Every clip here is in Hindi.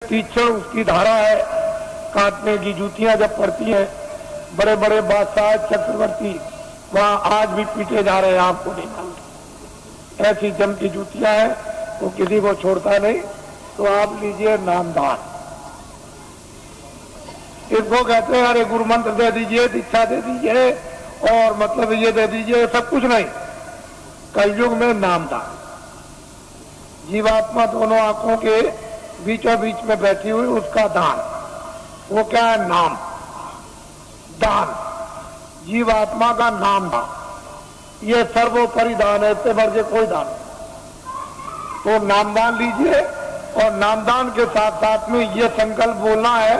तीक्ष्ण उसकी धारा है, काटने की जूतियां जब पड़ती हैं, बड़े बड़े बादशाह चक्रवर्ती वहां आज भी पीटे जा रहे हैं, आपको नहीं मालूम। ऐसी जम की जूतियां हैं, वो किसी को छोड़ता नहीं। तो आप लीजिए नामदान, इसको कहते हैं अरे गुरु मंत्र दे दीजिए, दीक्षा दे दीजिए और मतलब ये दे दीजिए, सब कुछ नहीं। कलयुग में नामदान, जीवात्मा दोनों आंखों के बीचों बीच में बैठी हुई उसका दान, वो क्या है? नाम दान, जीवात्मा का नाम दान, ये सर्वोपरि दान है, इससे बढ़ के कोई दान नहीं। तो नामदान लीजिए और नामदान के साथ साथ में ये संकल्प बोलना है,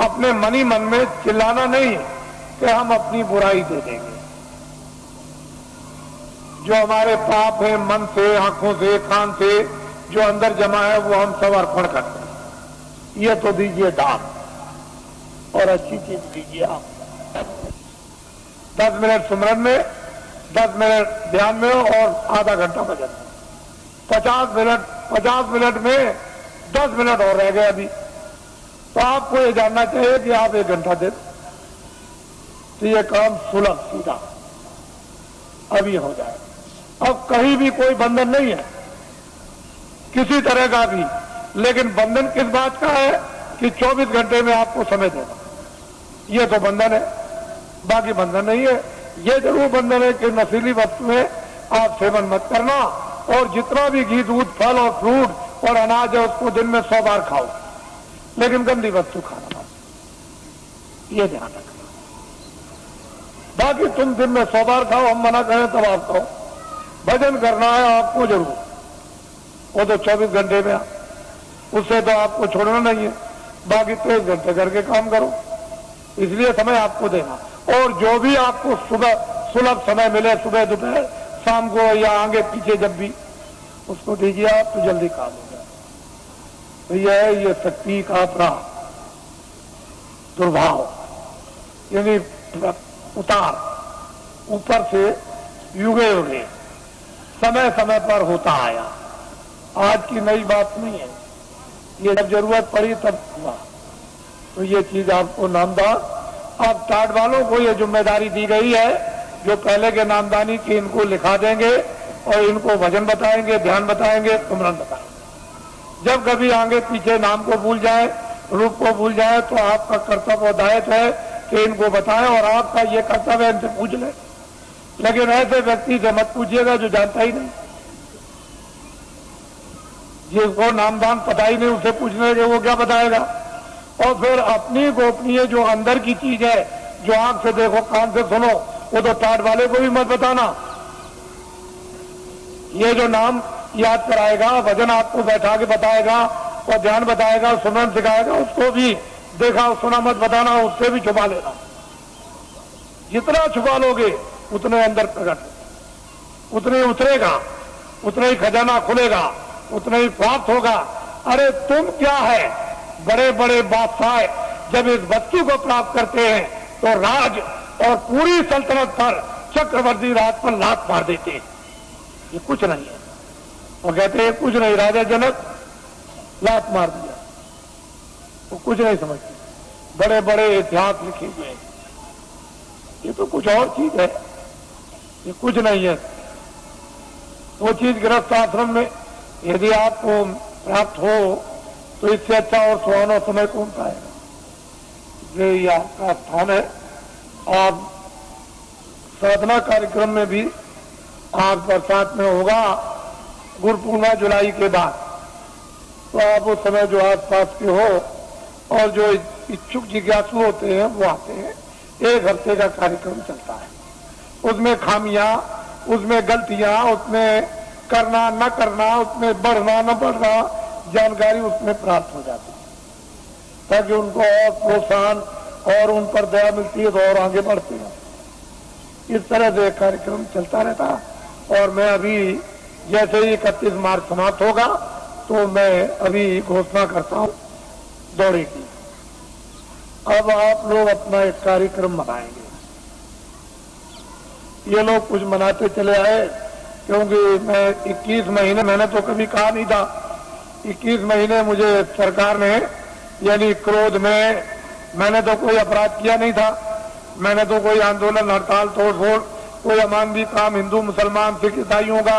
अपने मनी मन में चिल्लाना नहीं कि हम अपनी बुराई दे देंगे। जो हमारे पाप है मन से, आंखों से, कान से जो अंदर जमा है वो हम सब अर्पण करते हैं। ये तो दीजिए दान और अच्छी चीज दीजिए आप। 10 मिनट सुमरन में, 10 मिनट ध्यान में और आधा घंटा भजन में, 50 मिनट में 10 मिनट और रह गए अभी। तो आपको ये जानना चाहिए कि आप 1 घंटा दे तो ये काम सुलभ सीधा अभी हो जाए। अब कहीं भी कोई बंधन नहीं है किसी तरह का भी, लेकिन बंधन किस बात का है कि 24 घंटे में आपको समय देना, ये तो बंधन है, बाकी बंधन नहीं है। ये जरूर बंधन है कि नशीली वस्तुएं आप सेवन मत करना और जितना भी घी, दूध, फल और फ्रूट और अनाज है उसको दिन में 100 बार खाओ, लेकिन गंदी वस्तु खाना मत, ये ध्यान रखना। बाकी तुम दिन में 100 बार खाओ, हम मना करें तब आप खाओ। भजन करना है आपको जरूर, वो तो 24 घंटे में, उससे तो आपको छोड़ना नहीं है। बाकी 23 घंटे करके काम करो, इसलिए समय आपको देना। और जो भी आपको सुबह सुलभ समय मिले, सुबह दोपहर शाम को या आगे पीछे जब भी, उसको दीजिए आप तो जल्दी काम हो जाए। तो यह है ये शक्ति का अपना दुर्भाव, यानी उतार ऊपर से युगे युगे समय समय पर होता आया, आज की नई बात नहीं है। ये जब जरूरत पड़ी तब हुआ। तो ये चीज आपको नामदान, अब टाट वालों को ये जिम्मेदारी दी गई है, जो पहले के नामदानी की इनको लिखा देंगे और इनको भजन बताएंगे, ध्यान बताएंगे, सुमरन बताएंगे। जब कभी आगे पीछे नाम को भूल जाए, रूप को भूल जाए, तो आपका कर्तव्य और दायित्व है कि इनको बताएं और आपका ये कर्तव्य इनसे पूछ ले। लेकिन ऐसे व्यक्ति से मत पूछिएगा जो जानता ही नहीं, जिसको नामदान पता ही नहीं, उसे पूछने के वो क्या बताएगा। और फिर अपनी गोपनीय जो अंदर की चीज है, जो आंख से देखो, कान से सुनो, वो तो टाट वाले को भी मत बताना। ये जो नाम याद कराएगा, भजन आपको बैठा के बताएगा और ध्यान बताएगा, सुमरन सिखाएगा, उसको भी देखा सुना मत बताना, उससे भी छुपा लेना। जितना छुपा लोगे उतने अंदर प्रकट, उतने उतरेगा, उतना ही खजाना खुलेगा, उतना ही प्राप्त होगा। अरे तुम क्या है, बड़े बड़े बादशाह जब इस वस्तु को प्राप्त करते हैं तो राज और पूरी सल्तनत पर, चक्रवर्ती राज पर लात मार देते हैं। ये कुछ नहीं है, और कहते हैं कुछ नहीं, राजा जनक लात मार दिया, वो कुछ नहीं समझते। बड़े बड़े इतिहास लिखे हुए हैं, ये तो कुछ और चीज है, ये कुछ नहीं है। वो चीज गृहस्थ आश्रम में यदि आपको प्राप्त हो तो इससे अच्छा और सुहाना समय कौन सा है। ये आपका स्थान है। आप साधना कार्यक्रम में भी आज बरसात में होगा, गुरु पूर्णिमा जुलाई के बाद, तो आप उस समय जो आसपास के हो और जो इच्छुक जिज्ञासु होते हैं वो आते हैं। 1 हफ्ते का कार्यक्रम चलता है, उसमें खामियां, उसमें गलतियां, उसमें करना न करना, उसमें बढ़ना न बढ़ना, जानकारी उसमें प्राप्त हो जाती है, ताकि उनको और प्रोत्साहन और उन पर दया मिलती है तो और आगे बढ़ते हैं। इस तरह से कार्यक्रम चलता रहता। और मैं अभी जैसे ही 31 मार्च समाप्त होगा तो मैं अभी घोषणा करता हूं दौरे की। अब आप लोग अपना एक कार्यक्रम मनाएंगे। ये लोग कुछ मनाते चले आए, क्योंकि मैं 21 महीने मैंने तो कभी कहा नहीं था 21 महीने मुझे सरकार ने, यानी क्रोध में, मैंने तो कोई अपराध किया नहीं था, मैंने तो कोई आंदोलन, हड़ताल, तोड़फोड़, कोई अमानवीय काम हिंदू मुसलमान सिख ईसाइयों का,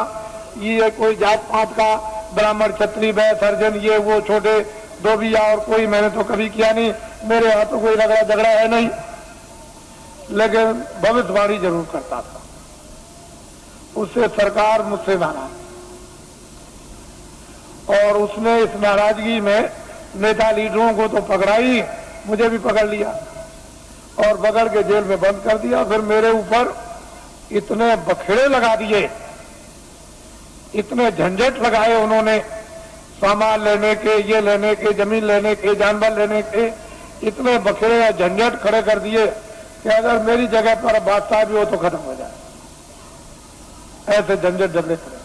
ये कोई जात पात का, ब्राह्मण क्षत्रिय वैश्य हरिजन, ये वो छोटे धोबिया और कोई मैंने तो कभी किया नहीं। मेरे यहाँ तो कोई रगड़ा झगड़ा है नहीं, लेकिन भविष्यवाणी जरूर करता था। उससे सरकार मुझसे नाराज, और उसने इस नाराजगी में नेता लीडरों को तो पकड़ाई, मुझे भी पकड़ लिया और पकड़ के जेल में बंद कर दिया। फिर मेरे ऊपर इतने बखेड़े लगा दिए, इतने झंझट लगाए उन्होंने, सामान लेने के, ये लेने के, जमीन लेने के, जानवर लेने के, इतने बखेड़े झंझट खड़े कर दिए कि अगर मेरी जगह पर बादशाह भी हो तो खत्म हो जाए। ऐसे झंझट झगड़े खड़े,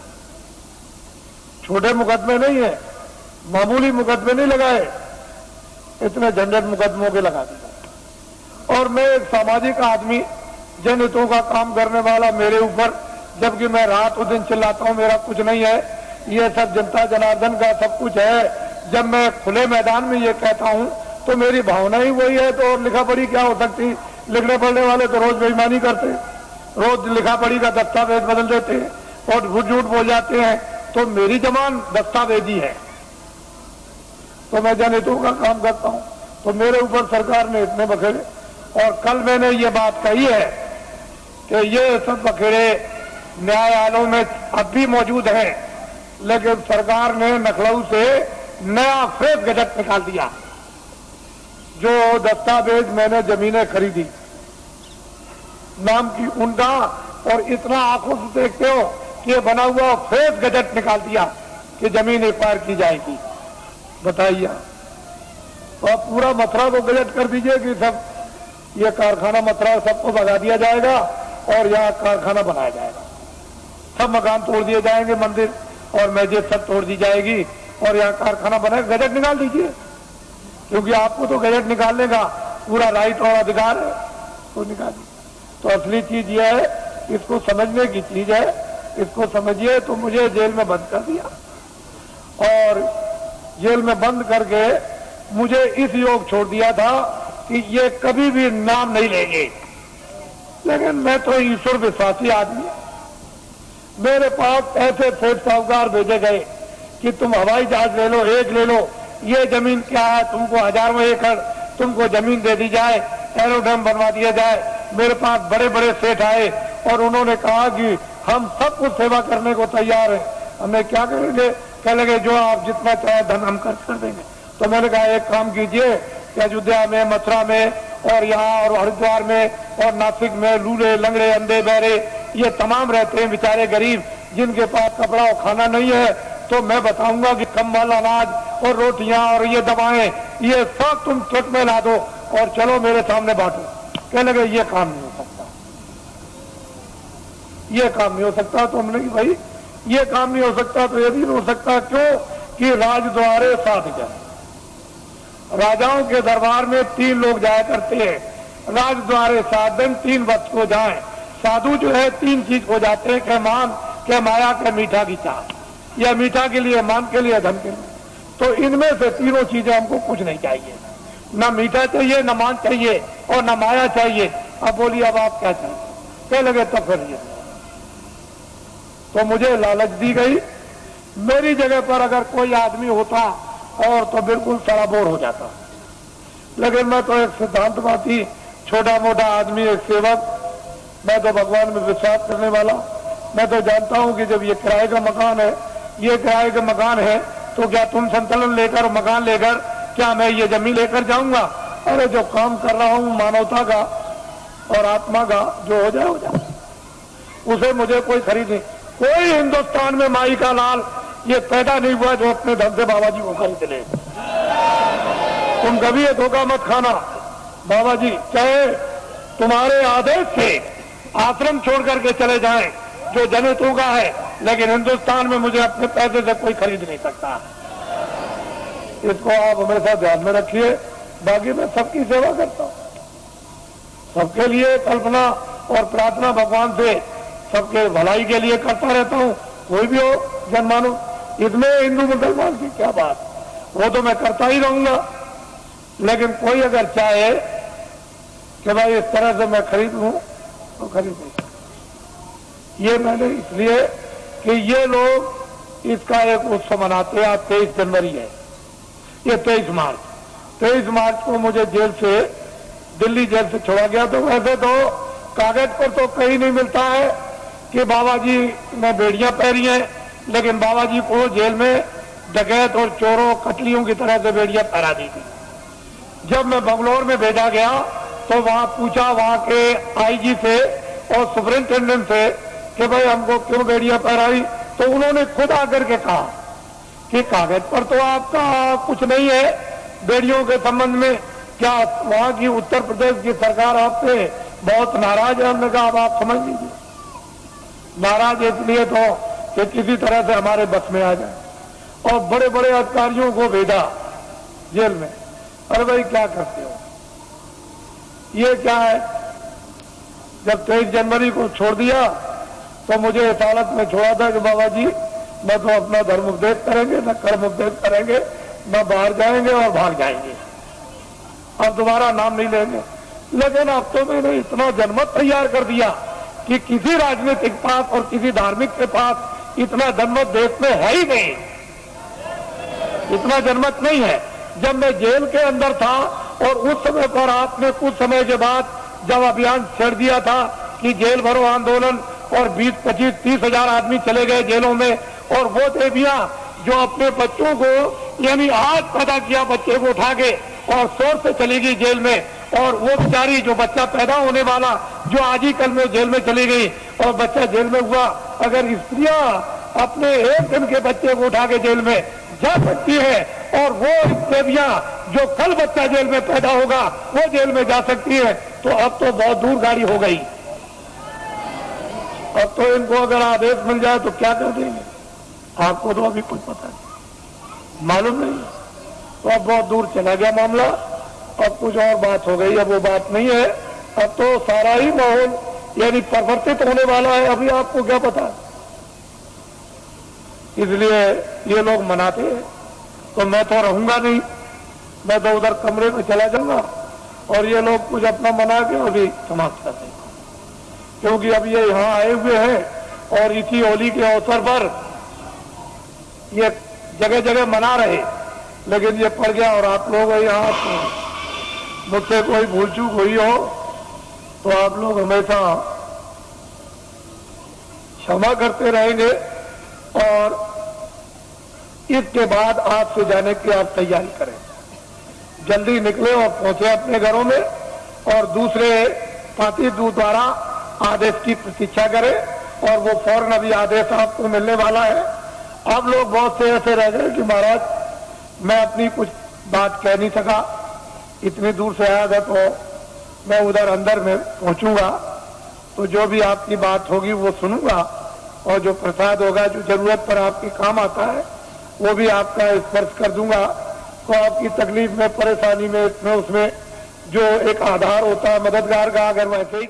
छोटे मुकदमे नहीं है, मामूली मुकदमे नहीं लगाए, इतने झंझट मुकदमों के लगा दिए। और मैं एक सामाजिक आदमी, जनहितों का काम करने वाला, मेरे ऊपर, जबकि मैं रात और दिन चिल्लाता हूं मेरा कुछ नहीं है, ये सब जनता जनार्दन का सब कुछ है। जब मैं खुले मैदान में ये कहता हूं तो मेरी भावना ही वही है, तो और लिखा पढ़ी क्या हो सकती? लिखने पढ़ने वाले तो रोज बेईमानी करते, रोज लिखा पढ़ी का दस्तावेज बदल देते हैं और झूठ झूठ बोल जाते हैं। तो मेरी जबान दस्तावेजी है, तो मैं जनहितों का काम करता हूं। तो मेरे ऊपर सरकार ने इतने बखेड़े, और कल मैंने ये बात कही है कि ये सब बखेड़े न्यायालयों में अब भी मौजूद हैं, लेकिन सरकार ने लखनऊ से नया फ्रेश गजट निकाल दिया। जो दस्तावेज मैंने जमीनें खरीदी नाम की उनका, और इतना आंखों से देखते हो कि ये बना हुआ फ्रेश गजट निकाल दिया कि जमीन एक्वायर की जाएगी। बताइए, तो आप पूरा मथुरा को गजट कर दीजिए कि सब ये कारखाना मथुरा सबको भगा दिया जाएगा और यहाँ कारखाना बनाया जाएगा, सब मकान तोड़ दिए जाएंगे, मंदिर और मस्जिद सब तोड़ दी जाएगी और यहाँ कारखाना बनाएगा। गजट निकाल दीजिए, क्योंकि आपको तो गजट निकालने का पूरा राइट और अधिकार है, तो निकाल दीजिए। तो असली चीज ये है, इसको समझने की चीज है, इसको समझिए। तो मुझे जेल में बंद कर दिया, और जेल में बंद करके मुझे इस योग छोड़ दिया था कि ये कभी भी नाम नहीं लेंगे। लेकिन मैं तो ईश्वर विश्वासी आदमी, मेरे पास ऐसे सेठ साहूकार भेजे गए कि तुम हवाई जहाज ले लो, एक ले लो, ये जमीन क्या है, तुमको हजारों एकड़ तुमको जमीन दे दी जाए, एरोड्रम बनवा दिया जाए। मेरे पास बड़े बड़े सेठ आए और उन्होंने कहा कि हम सब कुछ सेवा करने को तैयार हैं, हमें क्या करेंगे? कह लगे जो आप जितना चाहे धन हम खर्च कर देंगे। तो मैंने कहा एक काम कीजिए कि अयोध्या में, मथुरा में और यहाँ और हरिद्वार में और नासिक में लूले लंगड़े अंधे बहरे ये तमाम रहते हैं बेचारे गरीब, जिनके पास कपड़ा और खाना नहीं है, तो मैं बताऊंगा कि कंबल, अनाज और रोटियां और ये दवाएं, ये सब तुम ट्रक में ला दो और चलो मेरे सामने बांटो। कहने लगे ये काम नहीं हो सकता, ये काम नहीं हो सकता। तो हमने कि भाई ये काम नहीं हो सकता तो ये भी नहीं हो सकता। क्यों? कि राजद्वारे साध जन, राजाओं के दरबार में 3 लोग जाया करते हैं, राजद्वारे साधन 3 वक्त को जाए। साधु जो है 3 चीज हो जाते हैं, के मान, के माया, के मीठा की चाह। या मीठा के लिए, मान के लिए, धन के लिए। तो इनमें से तीनों चीजें हमको कुछ नहीं चाहिए, ना मीठा चाहिए, ना मान चाहिए और ना माया चाहिए। अब बोलिए अब आप क्या चाहिए? कह लगे तो फिर ये, तो मुझे लालच दी गई। मेरी जगह पर अगर कोई आदमी होता और तो बिल्कुल सराबोर हो जाता, लेकिन मैं तो एक सिद्धांतवादी, छोटा मोटा आदमी, एक सेवक, मैं तो भगवान में विश्वास करने वाला। मैं तो जानता हूं कि जब ये किराए का मकान है, ये किराए का मकान है, तो क्या तुम संतुलन लेकर, मकान लेकर क्या मैं ये जमीन लेकर जाऊंगा? अरे जो काम कर रहा हूं मानवता का और आत्मा का, जो हो जाए हो जाए, उसे मुझे कोई खरीद नहीं। कोई हिंदुस्तान में माई का लाल ये पैदा नहीं हुआ जो अपने धन से बाबा जी को खरीद ले। तुम कभी ये धोखा मत खाना। बाबा जी चाहे तुम्हारे आदेश से आश्रम छोड़ करके चले जाएं जो जनहितों का है, लेकिन हिंदुस्तान में मुझे अपने पैसे से कोई खरीद नहीं सकता। इसको आप हमेशा ध्यान में रखिए। बाकी मैं सबकी सेवा करता हूं, सबके लिए कल्पना और प्रार्थना भगवान से सबके भलाई के लिए करता रहता हूं। कोई भी हो जनमानुष, इसमें हिंदू मुसलमान की क्या बात, वो तो मैं करता ही रहूंगा। लेकिन कोई अगर चाहे कि भाई इस तरह से मैं खरीद लूं तो खरीद नहीं। ये मैंने इसलिए कि ये लोग इसका एक उत्सव मनाते हैं। आज 23 जनवरी है, ये 23 मार्च को मुझे जेल से, दिल्ली जेल से छोड़ा गया। तो वैसे तो कागज पर तो कहीं नहीं मिलता है कि बाबा जी ने बेड़ियां पहनी हैं, लेकिन बाबा जी को जेल में डकैत और चोरों कतलियों की तरह से बेड़ियां पहरा दी थी। जब मैं बंगलौर में भेजा गया तो वहां पूछा वहां के आईजी से और सुपरिंटेंडेंट से कि भाई हमको क्यों बेड़ियां पहराई, तो उन्होंने खुद आकर के कहा कि कागज पर तो आपका कुछ नहीं है बेड़ियों के संबंध में, क्या वहां की उत्तर प्रदेश की सरकार आपसे बहुत नाराज है? हमने कहा अब आप समझ लीजिए, नाराज इसलिए तो कि किसी तरह से हमारे बस में आ जाए। और बड़े बड़े अधिकारियों को भेजा जेल में। अरे भाई क्या करते हो, ये क्या है? जब 23 जनवरी को छोड़ दिया तो मुझे इस हालत में छोड़ा था कि बाबा जी न तो अपना धर्म उपदेश करेंगे, न कर्म उपदेश करेंगे, न बाहर जाएंगे और भाग जाएंगे, अब दोबारा नाम नहीं लेंगे। लेकिन अब तो मैंने इतना जनमत तैयार कर दिया कि किसी राजनीतिक पास और किसी धार्मिक के पास इतना जनमत देश में है ही नहीं, इतना जनमत नहीं है। जब मैं जेल के अंदर था और उस समय पर आपने कुछ समय के बाद जब अभियान छेड़ दिया था कि जेल भरो आंदोलन, और 20, 25, 30 हजार आदमी चले गए जेलों में, और वो देवियां जो अपने बच्चों को यानी आज पैदा किया बच्चे को उठा के और शोर से चली गई जेल में, और वो बेचारी जो बच्चा पैदा होने वाला जो आज ही कल में जेल में चली गई और बच्चा जेल में हुआ, अगर स्त्रियां अपने एक दिन के बच्चे को उठा के जेल में जा सकती है और वो देवियां जो कल बच्चा जेल में पैदा होगा वो जेल में जा सकती है, तो अब तो बहुत दूर गाड़ी हो गई। अब तो इनको अगर आदेश मिल जाए तो क्या कर देंगे, आपको तो अभी कुछ पता नहीं, मालूम नहीं। तो अब बहुत दूर चला गया मामला, अब कुछ और बात हो गई। अब वो बात नहीं है, अब तो सारा ही माहौल यानी परिवर्तित होने वाला है, अभी आपको क्या पता है। इसलिए ये लोग मनाते हैं तो मैं तो रहूंगा नहीं, मैं तो उधर कमरे में चला जाऊंगा और ये लोग कुछ अपना मना के अभी समाप्त कर देंगे, क्योंकि अब ये यहाँ आए हुए हैं और इसी होली के अवसर पर ये जगह जगह मना रहे, लेकिन ये पड़ गया। और आप लोग यहाँ मुझसे कोई भूल चूक हुई हो तो आप लोग हमेशा क्षमा करते रहेंगे, और इसके बाद आज से जाने की आप तैयारी करें, जल्दी निकले और पहुंचे अपने घरों में, और दूसरे पार्टी दूत द्वारा आदेश की प्रतीक्षा करें, और वो फौरन अभी आदेश आपको मिलने वाला है। अब लोग बहुत से ऐसे रह गए कि महाराज मैं अपनी कुछ बात कह नहीं सका, इतनी दूर से आया था, तो मैं उधर अंदर में पहुंचूंगा तो जो भी आपकी बात होगी वो सुनूंगा, और जो प्रसाद होगा जो जरूरत पर आपके काम आता है वो भी आपका स्पर्श कर दूंगा। तो आपकी तकलीफ में, परेशानी में, इसमें उसमें जो एक आधार होता है मददगार का, अगर वैसे ही